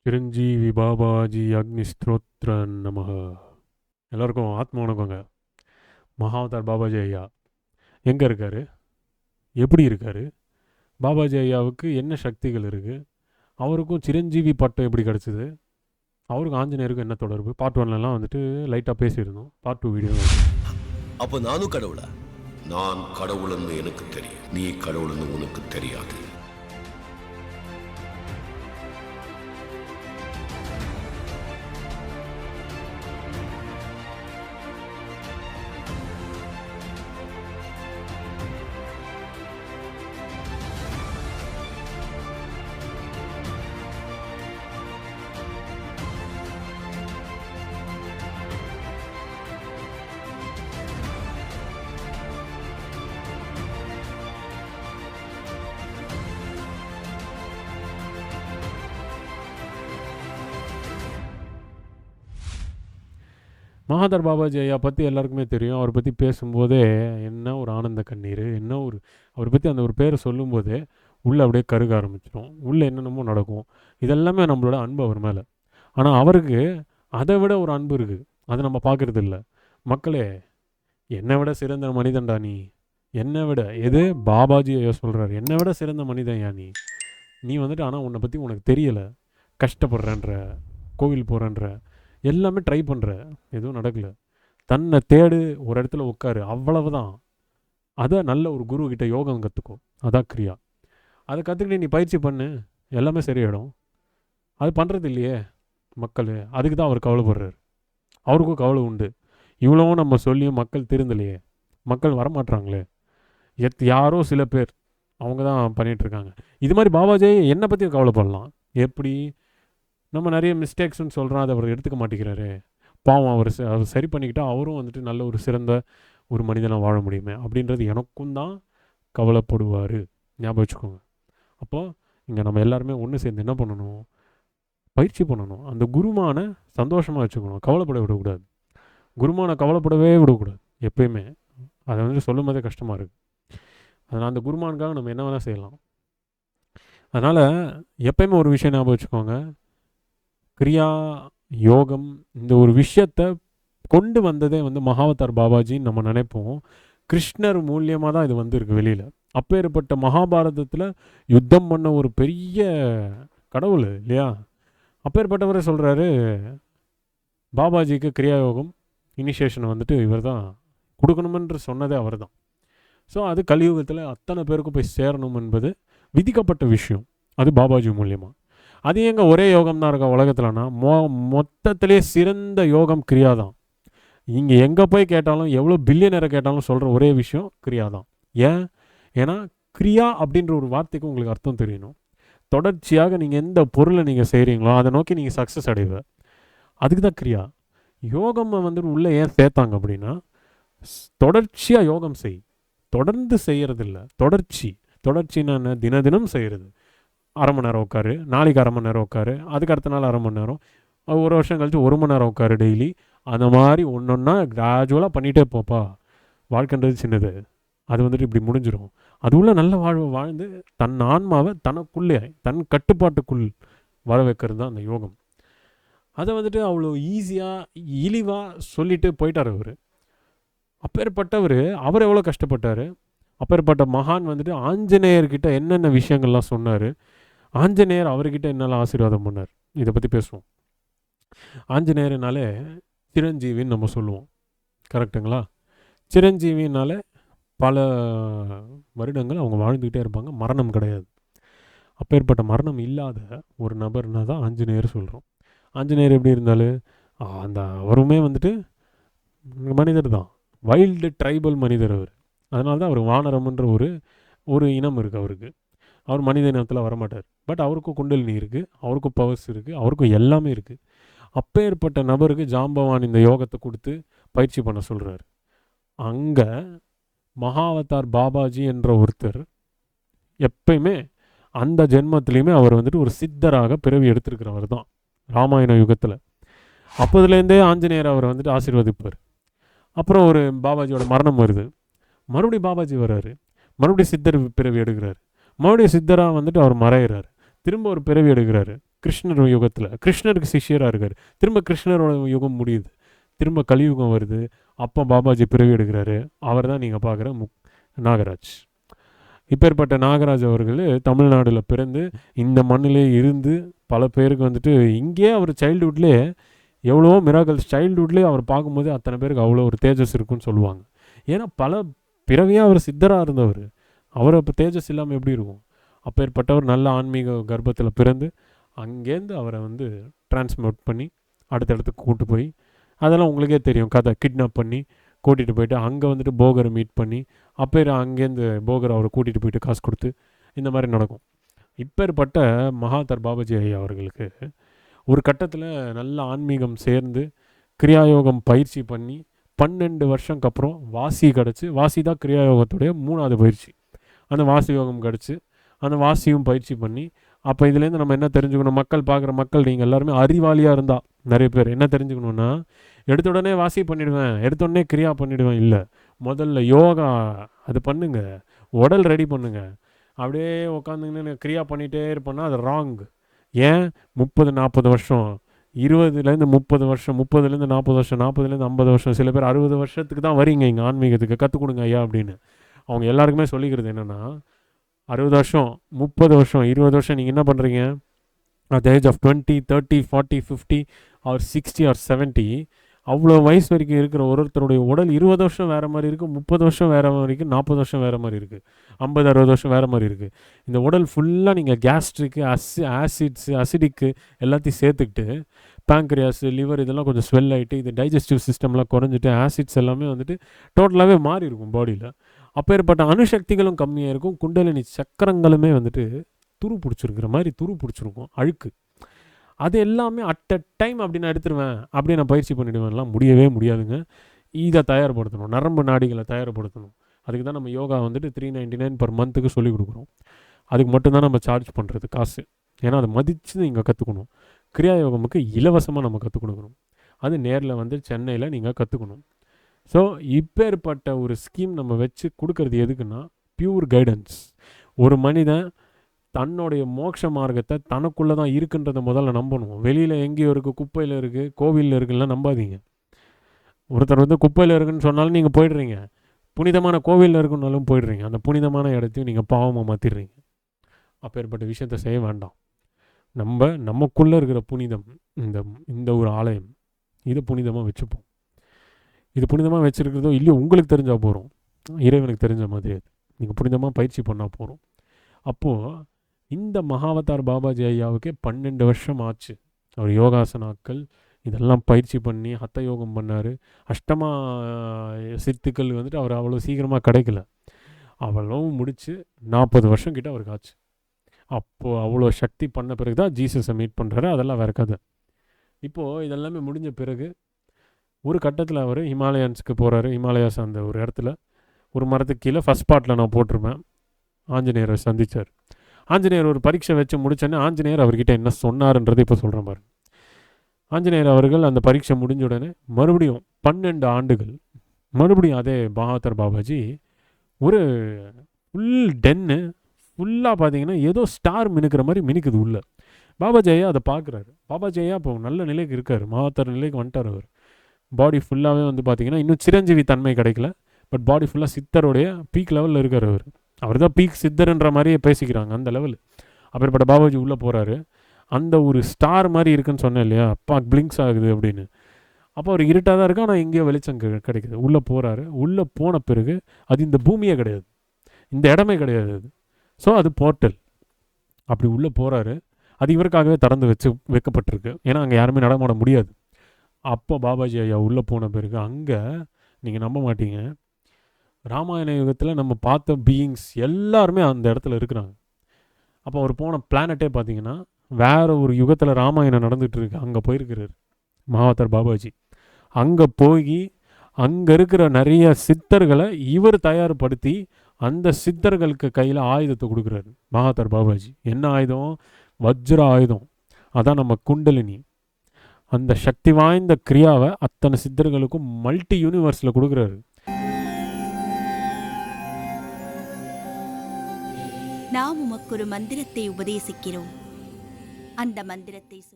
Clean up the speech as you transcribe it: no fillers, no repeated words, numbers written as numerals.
சிரஞ்சீவி பாபாஜி அக்னி ஸ்தோத்ர நமக. எல்லாருக்கும் ஆத்ம வணக்கங்க. மகாவதார் பாபாஜி ஐயா எங்கே இருக்கார், எப்படி இருக்கார், பாபாஜி ஐயாவுக்கு என்ன சக்திகள் இருக்குது, அவருக்கும் சிரஞ்சீவி பட்டம் எப்படி கிடச்சிது, அவருக்கும் ஆஞ்சநேயருக்கும் என்ன தொடர்பு, பார்ட் 1லாம் வந்துட்டு லைட்டாக பேசியிருந்தோம். Part 2 video. அப்போ நானும் கடவுளா? நான் கடவுள்னு எனக்கு தெரியும், நீ கடவுள்னு உனக்கு தெரியாது. மகாதர் பாபாஜி ஐயா பற்றி எல்லாருக்குமே தெரியும். அவரை பற்றி பேசும்போதே என்ன ஒரு ஆனந்த கண்ணீர், என்ன ஒரு அவரை பற்றி அந்த ஒரு பேரை சொல்லும்போதே உள்ளே அப்படியே கருக ஆரம்பிச்சிடும், உள்ளே என்னென்னமோ நடக்கும். இதெல்லாமே நம்மளோட அன்பு அவர் மேலே. ஆனால் அவருக்கு அதை விட ஒரு அன்பு இருக்குது, அதை நம்ம பார்க்குறது இல்லை. மக்களே, என்னை விட சிறந்த மனிதன்டா நீ, என்னை விட எது பாபாஜி ஐயா சொல்கிறார், என்னை விட சிறந்த மனிதன் யா நீ. நீ வந்துட்டு ஆனால் உன்னை பற்றி உனக்கு தெரியலை, கஷ்டப்படுறன்ற, கோவில் போகிறன்ற, எல்லாமே ட்ரை பண்ணுற, எதுவும் நடக்கலை. தன்னை தேடு, ஒரு இடத்துல உட்காரு, அவ்வளவுதான். அதை நல்ல ஒரு குரு கிட்ட யோகம் கற்றுக்கோ, அதான் கிரியா. அதை கற்றுக்கிட்டு நீ பயிற்சி பண்ணு, எல்லாமே சரியாயிடும். அது பண்ணுறது இல்லையே மக்கள், அதுக்கு தான் அவர் கவலைப்படுறாரு. அவருக்கும் கவலை உண்டு. இவ்வளவும் நம்ம சொல்லியும் மக்கள் திருந்தலையே, மக்கள் வரமாட்றாங்களே. யாரோ சில பேர் அவங்க தான் பண்ணிகிட்ருக்காங்க. இது மாதிரி பாபாஜி என்னை பற்றி கவலைப்படலாம். எப்படி நம்ம நிறைய மிஸ்டேக்ஸ்ன்னு சொல்கிறோம், அதை அவர் எடுத்துக்க மாட்டேங்கிறாரு. பாவம், அவர் சரி பண்ணிக்கிட்டால் அவரும் வந்துட்டு நல்ல ஒரு சிறந்த ஒரு மனிதனாக வாழ முடியுமே அப்படின்றது எனக்கும் தான் கவலைப்படுவார். ஞாபகம் வச்சுக்கோங்க. அப்போது இங்கே நம்ம எல்லாருமே ஒன்று சேர்ந்து என்ன பண்ணணும், பயிற்சி பண்ணணும். அந்த குருமான சந்தோஷமாக வச்சுக்கணும், கவலைப்பட விடக்கூடாது. குருமான கவலைப்படவே விடக்கூடாது எப்பயுமே. அதை வந்துட்டு சொல்லும் போதே கஷ்டமாக இருக்குது. அதனால் அந்த குருமானுக்காக நம்ம என்ன வேணால் செய்யலாம். அதனால் எப்பயுமே ஒரு விஷயம் ஞாபகம் வச்சுக்கோங்க, கிரியா யோகம் இந்த ஒரு விஷயத்தை கொண்டு வந்ததே வந்து மகாவதார் பாபாஜின்னு நம்ம நினைப்போம். கிருஷ்ணர் மூலியமாக தான் இது வந்திருக்கு வெளியில். அப்பேற்பட்ட மகாபாரதத்தில் யுத்தம் பண்ண ஒரு பெரிய கடவுள் இல்லையா, அப்பேற்பட்டவரே சொல்கிறாரு பாபாஜிக்கு கிரியா யோகம் இனிஷியேஷனை வந்துட்டு இவர் தான் கொடுக்கணுமென்று சொன்னதே அவர் தான். ஸோ அது கலியுகத்தில் அத்தனை பேருக்கும் போய் சேரணும் என்பது விதிக்கப்பட்ட விஷயம். அது பாபாஜி மூலியமாக. அது எங்கே ஒரே யோகம் தான் இருக்கா உலகத்தில்னா, மொத்தத்திலே சிறந்த யோகம் கிரியா தான். இங்கே எங்கே போய் கேட்டாலும், எவ்வளோ பில்லியனரை கேட்டாலும் சொல்கிற ஒரே விஷயம் கிரியா தான். ஏன்னா கிரியா அப்படின்ற ஒரு வார்த்தைக்கு உங்களுக்கு அர்த்தம் தெரியணும். தொடர்ச்சியாக நீங்கள் எந்த பொருளை நீங்கள் செய்கிறீங்களோ அதை நோக்கி நீங்கள் சக்ஸஸ் அடைவ, அதுக்கு தான் கிரியா. யோகம் வந்துட்டு உள்ளே ஏன் சேர்த்தாங்க அப்படின்னா, தொடர்ச்சியாக யோகம் செய், தொடர்ந்து செய்கிறதில்ல, தொடர்ச்சின்னா என்ன, தினம் செய்கிறது. அரை மணி நேரம் உட்காரு, நாளைக்கு அரை மணி நேரம் உட்காரு, அதுக்கு அடுத்த நாள் அரை மணி நேரம், ஒரு வருஷம் கழிச்சு 1 மணி நேரம் உட்காரு டெய்லி. அந்த மாதிரி ஒன்றொன்னா கிராஜுவலாக பண்ணிகிட்டே போப்பா. வாழ்க்கைன்றது சின்னது, அது வந்துட்டு இப்படி முடிஞ்சிடும். அது உள்ள நல்ல வாழ்ந்து தன் ஆன்மாவை தனக்குள்ளே தன் கட்டுப்பாட்டுக்குள் வர வைக்கிறது தான் அந்த யோகம். அதை வந்துட்டு அவ்வளோ ஈஸியாக இழிவாக சொல்லிட்டு போயிட்டார் அவர். அப்பேற்பட்டவர் அவர் எவ்வளோ கஷ்டப்பட்டார். அப்பேற்பட்ட மகான் வந்துட்டு ஆஞ்சநேயர்கிட்ட என்னென்ன விஷயங்கள்லாம் சொன்னார், ஆஞ்சநேயர் அவர்கிட்ட என்னெல்லாம் ஆசீர்வாதம் பண்ணார், இதை பற்றி பேசுவோம். ஆஞ்சநேயர்னாலே சிரஞ்சீவின்னு நம்ம சொல்லுவோம், கரெக்டுங்களா? சிரஞ்சீவினாலே பல வருடங்கள் அவங்க வாழ்ந்துக்கிட்டே இருப்பாங்க, மரணம் கிடையாது. அப்பேற்பட்ட மரணம் இல்லாத ஒரு நபர்னா தான் ஆஞ்சநேயர் சொல்கிறோம். ஆஞ்சநேயர் எப்படி இருந்தாலும் அந்த அவருமே வந்துட்டு மனிதர் தான், வைல்டு ட்ரைபல் மனிதர் அவர். அதனால தான் அவர் வானரம்ன்ற ஒரு இனம் இருக்குது அவருக்கு. அவர் மனித இனத்தில் வரமாட்டார். பட் அவருக்கும் குண்டலினி இருக்குது, அவருக்கும் பவர்ஸ் இருக்குது, அவருக்கும் எல்லாமே இருக்குது. அப்பேற்பட்ட நபருக்கு ஜாம்பவான் இந்த யோகத்தை கொடுத்து பயிற்சி பண்ண சொல்கிறார். அங்கே மகாவதார் பாபாஜி என்ற ஒருத்தர் எப்பயுமே அந்த ஜென்மத்திலையுமே அவர் வந்துட்டு ஒரு சித்தராக பிறவி எடுத்திருக்கிறவர் தான் ராமாயண யுகத்தில். அப்போதுலேருந்தே ஆஞ்சநேயர் அவர் வந்துட்டு ஆசீர்வதிப்பார். அப்புறம் ஒரு பாபாஜியோட மரணம் வருது, மறுபடியும் பாபாஜி வர்றாரு, மறுபடியும் சித்தர் பிறவி எடுக்கிறார், மறுபடியும் சித்தராக வந்துட்டு அவர் மறைகிறார், திரும்ப ஒரு பிறவி எடுக்கிறாரு, கிருஷ்ணர் யுகத்தில் கிருஷ்ணருக்கு சிஷ்யராக இருக்கார். திரும்ப கிருஷ்ணரோட யுகம் முடியுது, திரும்ப கலியுகம் வருது. அப்போ பாபாஜி பிறவி எடுக்கிறாரு. அவர் தான் நீங்கள் பார்க்குற நாகராஜ். இப்பேற்பட்ட நாகராஜ் அவர்கள் தமிழ்நாட்டில் பிறந்து இந்த மண்ணிலே இருந்து பல பேருக்கு வந்துட்டு இங்கேயே அவர் சைல்டுஹுட்லேயே எவ்வளவோ மிராக்கல்ஸ், சைல்டுஹுட்லேயே அவர் பார்க்கும்போது அத்தனை பேருக்கு அவ்வளோ ஒரு தேஜஸ் இருக்குன்னு சொல்லுவாங்க. ஏன்னா பல பிறவியாக அவர் சித்தராக இருந்தவர். அவர் அப்போ தேஜஸ் இல்லாமல் எப்படி இருக்கும்? அப்பேற்பட்டவர் நல்ல ஆன்மீக கர்ப்பத்தில் பிறந்து அங்கேருந்து அவரை வந்து டிரான்ஸ்மோட் பண்ணி அடுத்தடுத்து கூட்டு போய், அதெல்லாம் உங்களுக்கே தெரியும் கதை, கிட்னாப் பண்ணி கூட்டிகிட்டு போயிட்டு அங்கே வந்துட்டு போகரை மீட் பண்ணி அங்கேருந்து போகரை அவரை கூட்டிகிட்டு போயிட்டு காசு கொடுத்து இந்த மாதிரி நடக்கும். இப்பேற்பட்ட மகாதர் பாபாஜி ஐயா அவர்களுக்கு ஒரு கட்டத்தில் நல்ல ஆன்மீகம் சேர்ந்து கிரியாயோகம் பயிற்சி பண்ணி 12 வருஷம்க்கு அப்புறம் வாசி கிடச்சி, வாசி தான் கிரியாயோகத்துடைய 3வது பயிற்சி. அந்த வாசி யோகம் கிடச்சி அந்த வாசியும் பயிற்சி பண்ணி, அப்போ இதுலேருந்து நம்ம என்ன தெரிஞ்சுக்கணும்? பார்க்குற மக்கள் நீங்கள் எல்லாருமே அறிவாளியாக இருந்தால் நிறைய பேர் என்ன தெரிஞ்சுக்கணுன்னா, எடுத்த உடனே வாசி பண்ணிவிடுவேன், எடுத்த உடனே கிரியா பண்ணிவிடுவேன் இல்லை. முதல்ல யோகா அது பண்ணுங்க, உடல் ரெடி பண்ணுங்க. அப்படியே உட்காந்துங்கன்னு கிரியா பண்ணிகிட்டே இருப்பேன்னா அது ராங். ஏன் 30-40 வருஷம், 20லேருந்து 30 வருஷம், 30லேருந்து 40 வருஷம், 40லேருந்து 50 வருஷம், சில பேர் 60 வருஷத்துக்கு தான் வரீங்க இங்கே ஆன்மீகத்துக்கு, கற்றுக் கொடுங்க ஐயா அப்படின்னு. அவங்க எல்லாருக்குமே சொல்லிக்கிறது என்னென்னா, 60 வருஷம், 30 வருஷம், 20 வருஷம் நீங்கள் என்ன பண்ணுறீங்க? At age of 20, 30, 40, 50 or 60 or 70 அவ்வளோ வயசு வரைக்கும் இருக்கிற ஒருத்தருடைய உடல் 20 வருஷம் வேறு மாதிரி இருக்குது, 30 வருஷம் வேறு மாதிரி இருக்குது, 40 வருஷம் வேறு மாதிரி இருக்குது, 50-60 வருஷம் வேறு மாதிரி இருக்குது. இந்த உடல் ஃபுல்லாக நீங்கள் கேஸ்ட்ரிக்கு, ஆசிட்ஸு, அசிடிக்கு எல்லாத்தையும் சேர்த்துக்கிட்டு பேங்க்ரியாஸ், லிவர் இதெல்லாம் கொஞ்சம் ஸ்வெல் ஆகிட்டு, இது டைஜஸ்டிவ் சிஸ்டம்லாம் குறைஞ்சிட்டு ஆசிட்ஸ் எல்லாமே வந்துட்டு டோட்டலாகவே மாறி இருக்கும் பாடியில். அப்பேற்பட்ட அணுசக்திகளும் கம்மியாக இருக்கும், குண்டலினி சக்கரங்களுமே வந்துட்டு துரு பிடிச்சிருக்கிற மாதிரி துரு பிடிச்சிருக்கும், அழுக்கு. அது எல்லாமே அட் அ டைம் அப்படி நான் எடுத்துருவேன், அப்படி நான் பயிற்சி பண்ணிவிடுவேன்லாம் முடியவே முடியாதுங்க. இதை தயார்படுத்தணும், நரம்பு நாடிகளை தயார்படுத்தணும். அதுக்கு தான் நம்ம யோகா வந்துட்டு 399 per மந்த்துக்கு சொல்லிக் கொடுக்குறோம். அதுக்கு மட்டும்தான் நம்ம சார்ஜ் பண்ணுறது காசு. ஏன்னா அதை மதித்து நீங்கள் கற்றுக்கணும். கிரியாயோகமுக்கு இலவசமாக நம்ம கற்றுக் கொடுக்குறோம். அது நேரில் வந்து சென்னையில் நீங்கள் கற்றுக்கணும். ஸோ இப்பேற்பட்ட ஒரு ஸ்கீம் நம்ம வச்சு கொடுக்கறது எதுக்குன்னா, பியூர் கைடன்ஸ். ஒரு மனிதன் தன்னுடைய மோட்ச மார்க்கத்தை தனக்குள்ளே தான் இருக்குன்றதை முதல்ல நம்பணும். வெளியில் எங்கேயோ இருக்குது, குப்பையில் இருக்குது, கோவிலில் இருக்குன்னா நம்பாதீங்க. ஒருத்தர் வந்து குப்பையில் இருக்குன்னு சொன்னாலும் நீங்கள் போயிடுறீங்க, புனிதமான கோவிலில் இருக்குன்னாலும் போயிடுறீங்க. அந்த புனிதமான இடத்தையும் நீங்கள் பாவமாக மாற்றிடுறீங்க. அப்பேற்பட்ட விஷயத்தை செய்ய வேண்டாம். நமக்குள்ளே இருக்கிற புனிதம், இந்த ஒரு ஆலயம், இதை புனிதமாக வச்சுப்போம். இது புனிதமாக வச்சுருக்கிறதோ இல்லையோ உங்களுக்கு தெரிஞ்சால் போகிறோம், இறைவனுக்கு தெரிஞ்ச மாதிரி அது நீங்கள் புனிதமாக பயிற்சி பண்ணால் போகிறோம். அப்போது இந்த மகாவதார் பாபாஜி ஐயாவுக்கே 12 வருஷம் ஆச்சு. அவர் யோகாசனாக்கள் இதெல்லாம் பயிற்சி பண்ணி ஹத்த யோகம் பண்ணார். அஷ்டமா சித்துக்கள் வந்துட்டு அவர் அவ்வளோ சீக்கிரமாக கிடைக்கல. அவ்வளவும் முடித்து 40 வருஷம் கிட்ட அவருக்கு ஆச்சு. அப்போது அவ்வளோ சக்தி பண்ண பிறகு தான் ஜீசஸை மீட் பண்ணுறாரு. அதெல்லாம் வேறு கதை. இப்போது இதெல்லாமே முடிஞ்ச பிறகு ஒரு கட்டத்தில் அவர் ஹிமாலயன்ஸுக்கு போகிறாரு. ஹிமாலயாஸ் அந்த ஒரு இடத்துல ஒரு மரத்துக்கு கீழே ஃபஸ்ட் பார்ட்டில் நான் போட்டிருப்பேன், ஆஞ்சநேயரை சந்தித்தார். ஆஞ்சநேயர் ஒரு பரீட்சை வச்சு முடிச்சோன்னே ஆஞ்சநேயர் அவர்கிட்ட என்ன சொன்னார்ன்றது இப்போ சொல்கிறேன் பாருங்க. ஆஞ்சநேயர் அவர்கள் அந்த பரீட்சை முடிஞ்ச உடனே மறுபடியும் 12 ஆண்டுகள் மறுபடியும் அதே மகாதர் பாபாஜி ஒரு ஃபுல் டென்னு ஃபுல்லாக பார்த்தீங்கன்னா ஏதோ ஸ்டார் மினுக்கிற மாதிரி மினுக்குது உள்ள. பாபாஜி ஐயா அதை பார்க்குறாரு. பாபாஜி ஐயா இப்போ நல்ல நிலைக்கு இருக்கார், மகாதர் நிலைக்கு வந்துட்டார். அவர் பாடி ஃபுல்லாகவே வந்து பார்த்திங்கன்னா இன்னும் சிரஞ்சீவி தன்மை கிடைக்கல, பட் பாடி ஃபுல்லாக சித்தருடைய பீக் லெவலில் இருக்கார். அவர் தான் பீக் சித்தர்ன்ற மாதிரியே பேசிக்கிறாங்க அந்த லெவல். அப்பேற்பட்ட பாபாஜி உள்ளே போகிறாரு. அந்த ஒரு ஸ்டார் மாதிரி இருக்குன்னு சொன்னேன் இல்லையா, அப்பா பிளிங்க்ஸ் ஆகுது அப்படின்னு. அப்போ அவர் இருட்டாக தான் இருக்குது, ஆனால் எங்கேயோ வெளிச்சம் கிடைக்குது. உள்ளே போகிறாரு. உள்ளே போன பிறகு அது இந்த பூமியே கிடையாது, இந்த இடமே கிடையாது அது. ஸோ அது போர்ட்டல். அப்படி உள்ளே போகிறாரு. அது இவருக்காகவே திறந்து வைக்கப்பட்டிருக்கு, ஏன்னா அங்கே யாருமே நடமாட முடியாது. அப்போ பாபாஜி ஐயா உள்ளே போன பிறகு அங்கே நீங்கள் நம்ப மாட்டீங்க, ராமாயண யுகத்தில் நம்ம பார்த்த பீயிங்ஸ் எல்லாருமே அந்த இடத்துல இருக்கிறாங்க. அப்போ அவர் போன பிளானட்டே பார்த்தீங்கன்னா வேறு ஒரு யுகத்தில் ராமாயணம் நடந்துகிட்டு இருக்கு. அங்கே போயிருக்கிறார் மகாவதார் பாபாஜி. அங்கே போய் அங்கே இருக்கிற நிறைய சித்தர்களை இவர் தயார்படுத்தி அந்த சித்தர்களுக்கு கையில் ஆயுதத்தை கொடுக்குறாரு மகாவதார் பாபாஜி. என்ன ஆயுதம்? வஜ்ர ஆயுதம். அதான் நம்ம குண்டலினி. அந்த சக்தி வாய்ந்த கிரியாவை அத்தனை சித்தர்களுக்கும் மல்டி யூனிவர்ஸில் கொடுக்குறாரு. நாம் உமக்கு ஒரு மந்திரத்தை உபதேசிக்கிறோம். அந்த மந்திரத்தை சொல்.